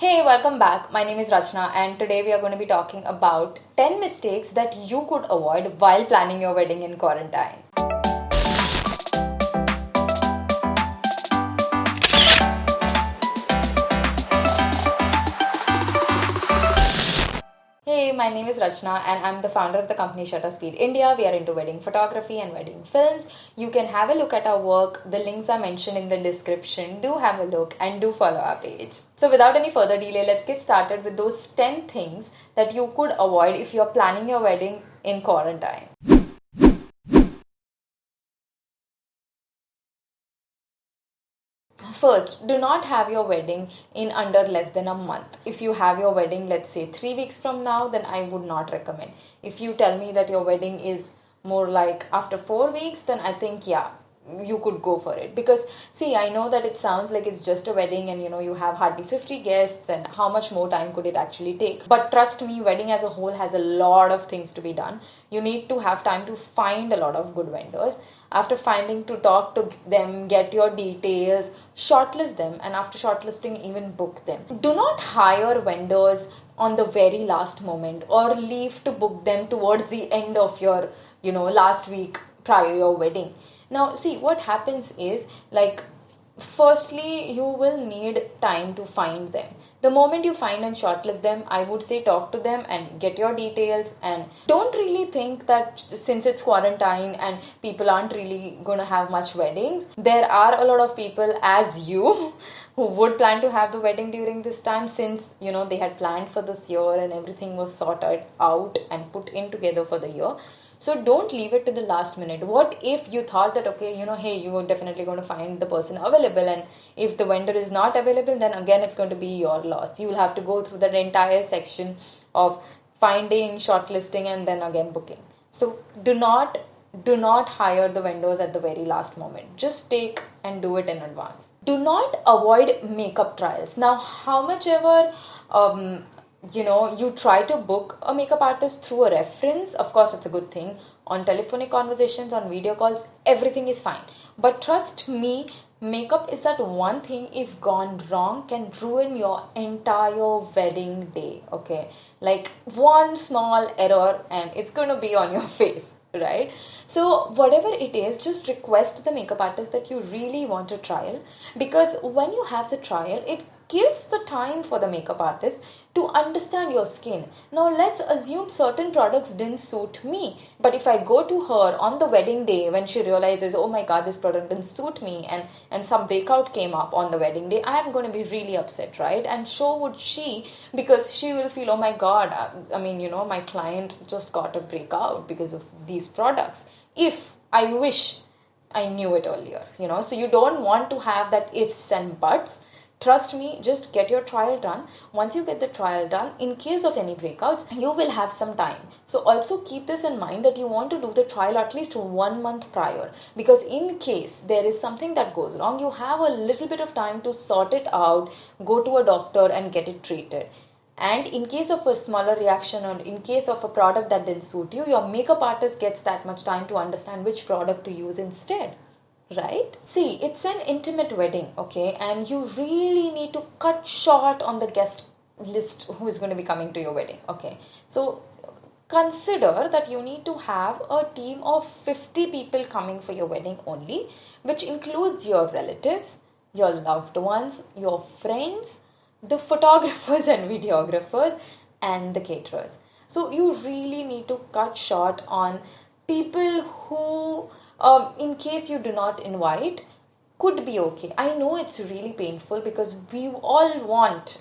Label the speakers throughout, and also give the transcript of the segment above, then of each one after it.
Speaker 1: Hey, welcome back. My name is Rachna, and today we are going to be talking about 10 mistakes that you could avoid while planning your wedding in quarantine. Hey, my name is Rachna, and I'm the founder of the company Shutter Speed India. We are into wedding photography and wedding films. You can have a look at our work. The links are mentioned in the description. Do have a look and do follow our page. So, without any further delay, let's get started with those 10 things that you could avoid if you're planning your wedding in quarantine. First, do not have your wedding in under less than a month. If you have your wedding, let's say 3 weeks from now, then I would not recommend. If you tell me that your wedding is more like after 4 weeks, then I think, yeah, you could go for it. Because, see, I know that it sounds like it's just a wedding and you have hardly 50 guests, and how much more time could it actually take? But trust me, wedding as a whole has a lot of things to be done. You need to have time to find a lot of good vendors. After finding, to talk to them, get your details, shortlist them, and after shortlisting, even book them. Do not hire vendors on the very last moment or leave to book them towards the end of your last week prior your wedding. Now, see, what happens is, like, firstly, you will need time to find them. The moment you find and shortlist them, I would say talk to them and get your details, and don't really think that since it's quarantine and people aren't really going to have much weddings, there are a lot of people as you who would plan to have the wedding during this time, since they had planned for this year and everything was sorted out and put in together for the year. So don't leave it to the last minute. What if you thought that, okay, hey, you were definitely going to find the person available, and if the vendor is not available, then again it's going to be your loss. You will have to go through that entire section of finding, shortlisting, and then again booking. So do not hire the vendors at the very last moment. Just take and do it in advance. Do not avoid makeup trials. Now, how much ever you try to book a makeup artist through a reference, of course it's a good thing. On telephonic conversations, on video calls, everything is fine. But trust me, makeup is that one thing, if gone wrong, can ruin your entire wedding day. Okay, like one small error and it's going to be on your face, right? So whatever it is, just request the makeup artist that you really want a trial, because when you have the trial, it gives the time for the makeup artist to understand your skin. Now, let's assume certain products didn't suit me, but if I go to her on the wedding day when she realizes, oh my god, this product didn't suit me, and some breakout came up on the wedding day, I am going to be really upset, right? And so would she, because she will feel, oh my god, I mean, my client just got a breakout because of these products. If I wish I knew it earlier, so you don't want to have that ifs and buts. Trust me, just get your trial done. Once you get the trial done, in case of any breakouts, you will have some time. So also keep this in mind that you want to do the trial at least 1 month prior, because in case there is something that goes wrong, you have a little bit of time to sort it out, go to a doctor and get it treated. And in case of a smaller reaction, or in case of a product that didn't suit you, your makeup artist gets that much time to understand which product to use instead. Right? See, it's an intimate wedding, okay? And you really need to cut short on the guest list who is going to be coming to your wedding, okay? So consider that you need to have a team of 50 people coming for your wedding only, which includes your relatives, your loved ones, your friends, the photographers and videographers, and the caterers. So you really need to cut short on people who, in case you do not invite, could be okay. I know it's really painful because we all want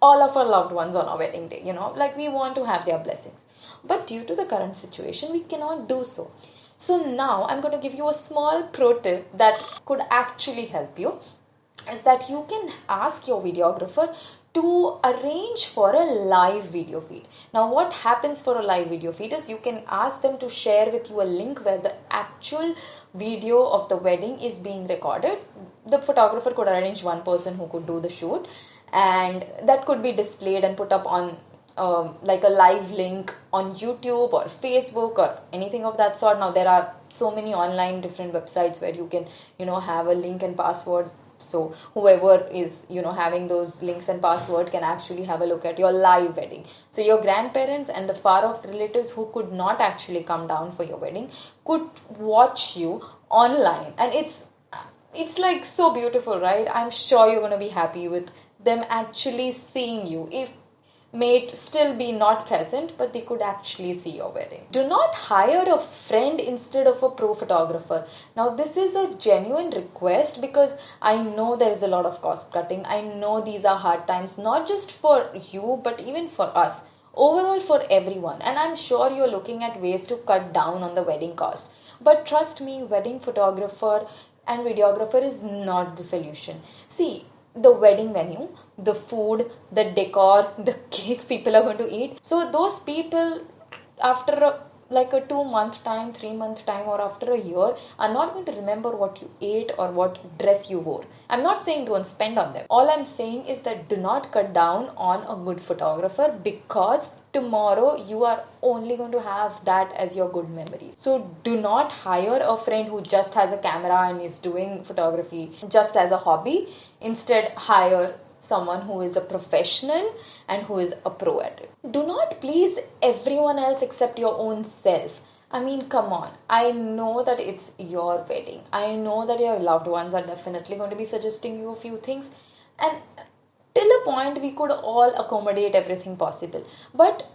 Speaker 1: all of our loved ones on our wedding day, like we want to have their blessings. But due to the current situation, we cannot do so. So now I'm going to give you a small pro tip that could actually help you, is that you can ask your videographer to arrange for a live video feed. Now, what happens for a live video feed is you can ask them to share with you a link where the actual video of the wedding is being recorded. The photographer could arrange one person who could do the shoot, and that could be displayed and put up on like a live link on YouTube or Facebook or anything of that sort. Now there are so many online different websites where you can have a link and password So whoever is, having those links and password can actually have a look at your live wedding. So your grandparents and the far off relatives who could not actually come down for your wedding could watch you online, and it's like so beautiful, right? I'm sure you're going to be happy with them actually seeing you. If may still be not present, but they could actually see your wedding. Do not hire a friend instead of a pro photographer. Now, this is a genuine request because I know there is a lot of cost cutting. I know these are hard times, not just for you, but even for us. Overall, for everyone. And I'm sure you're looking at ways to cut down on the wedding cost. But trust me, wedding photographer and videographer is not the solution. See, the wedding venue, the food, the decor, the cake people are going to eat. So those people, after like a 2 month time, 3 month time, or after a year, are not going to remember what you ate or what dress you wore. I'm not saying don't spend on them. All I'm saying is that do not cut down on a good photographer, because tomorrow you are only going to have that as your good memories. So do not hire a friend who just has a camera and is doing photography just as a hobby. Instead, hire someone who is a professional and who is a pro at it. Do not please everyone else except your own self. I mean, come on. I know that it's your wedding. I know that your loved ones are definitely going to be suggesting you a few things. And till a point, we could all accommodate everything possible. But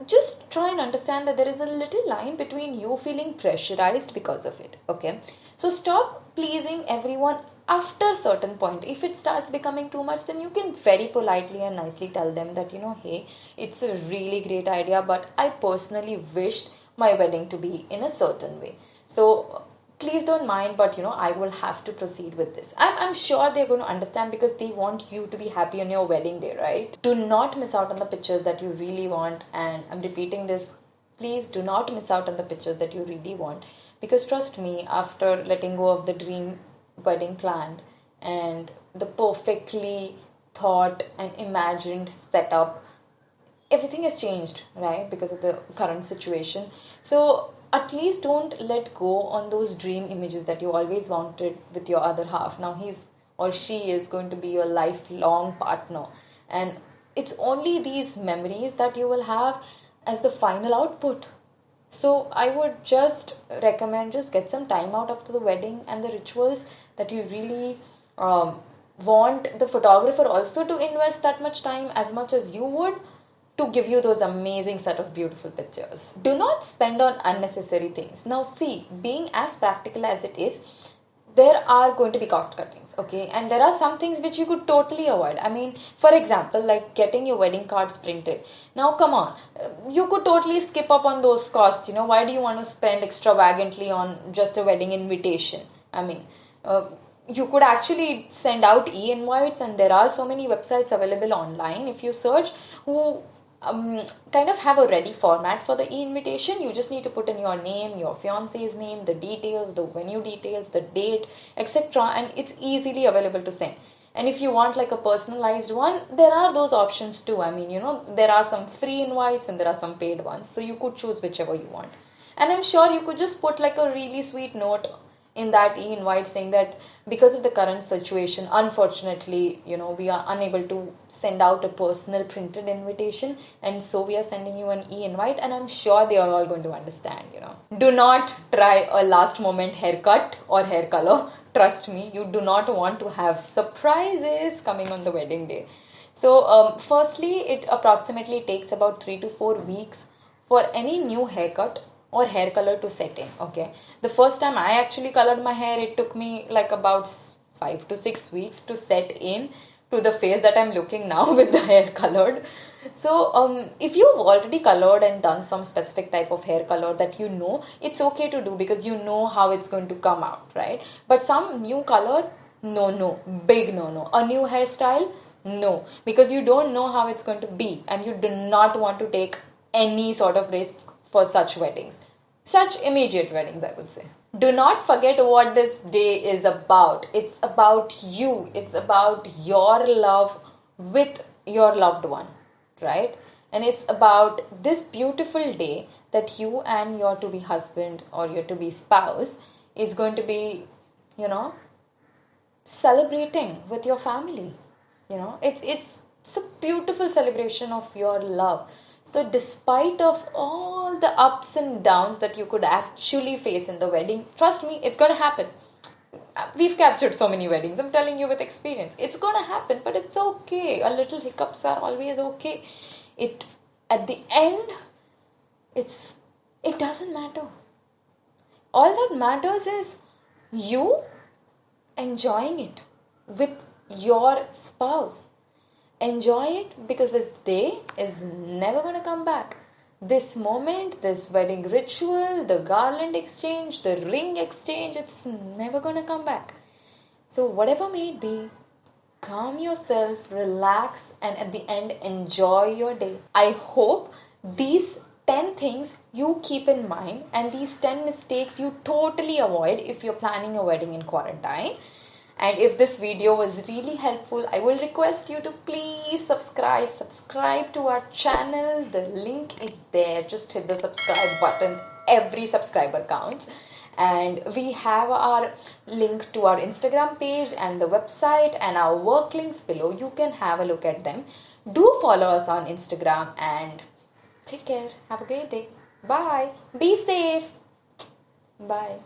Speaker 1: just try and understand that there is a little line between you feeling pressurized because of it. Okay? So stop pleasing everyone after a certain point. If it starts becoming too much, then you can very politely and nicely tell them that, hey, it's a really great idea, but I personally wished my wedding to be in a certain way. So please don't mind, but I will have to proceed with this. I'm sure they're going to understand, because they want you to be happy on your wedding day, right? Do not miss out on the pictures that you really want. And I'm repeating this, please do not miss out on the pictures that you really want, because trust me, after letting go of the dream wedding planned and the perfectly thought and imagined setup, everything has changed, right? Because of the current situation. So at least don't let go on those dream images that you always wanted with your other half. Now he's or she is going to be your lifelong partner, and it's only these memories that you will have as the final output. So I would just recommend, just get some time out after the wedding and the rituals that you really want the photographer also to invest that much time as much as you would to give you those amazing set of beautiful pictures. Do not spend on unnecessary things. Now see, being as practical as it is, there are going to be cost cuttings, okay? And there are some things which you could totally avoid. I mean, for example, like getting your wedding cards printed. Now, come on, you could totally skip up on those costs. Why do you want to spend extravagantly on just a wedding invitation? I mean, you could actually send out e-invites, and there are so many websites available online if you search, who kind of have a ready format for the e-invitation. You just need to put in your name, your fiance's name, the details, the venue details, the date, etc., and it's easily available to send. And if you want like a personalized one, there are those options too. I mean, there are some free invites and there are some paid ones, so you could choose whichever you want. And I'm sure you could just put like a really sweet note in that e-invite saying that because of the current situation, unfortunately, we are unable to send out a personal printed invitation, and so we are sending you an e-invite. And I'm sure they are all going to understand. Do not try a last moment haircut or hair color. Trust me, you do not want to have surprises coming on the wedding day. So firstly, it approximately takes about 3 to 4 weeks for any new haircut or hair color to set in. Okay, the first time I actually colored my hair, it took me like about 5 to 6 weeks to set in to the face that I'm looking now with the hair colored. So if you've already colored and done some specific type of hair color that it's okay to do, because you know how it's going to come out, right? But some new color, no, big no. A new hairstyle, no, because you don't know how it's going to be, and you do not want to take any sort of risks for such weddings, such immediate weddings, I would say. Do not forget what this day is about. It's about you. It's about your love with your loved one, right? And it's about this beautiful day that you and your to be husband or your to be spouse is going to be, celebrating with your family. It's a beautiful celebration of your love. So despite of all the ups and downs that you could actually face in the wedding, trust me, it's going to happen. We've captured so many weddings, I'm telling you with experience. It's going to happen, but it's okay. A little hiccups are always okay. It At the end, it's it doesn't matter. All that matters is you enjoying it with your spouse. Enjoy it, because this day is never going to come back. This moment, this wedding ritual, the garland exchange, the ring exchange, it's never going to come back. So, whatever may it be, calm yourself, relax, and at the end, enjoy your day. I hope these 10 things you keep in mind and these 10 mistakes you totally avoid if you're planning a wedding in quarantine. And if this video was really helpful, I will request you to please subscribe to our channel. The link is there. Just hit the subscribe button. Every subscriber counts. And we have our link to our Instagram page and the website and our work links below. You can have a look at them. Do follow us on Instagram and take care. Have a great day. Bye. Be safe. Bye.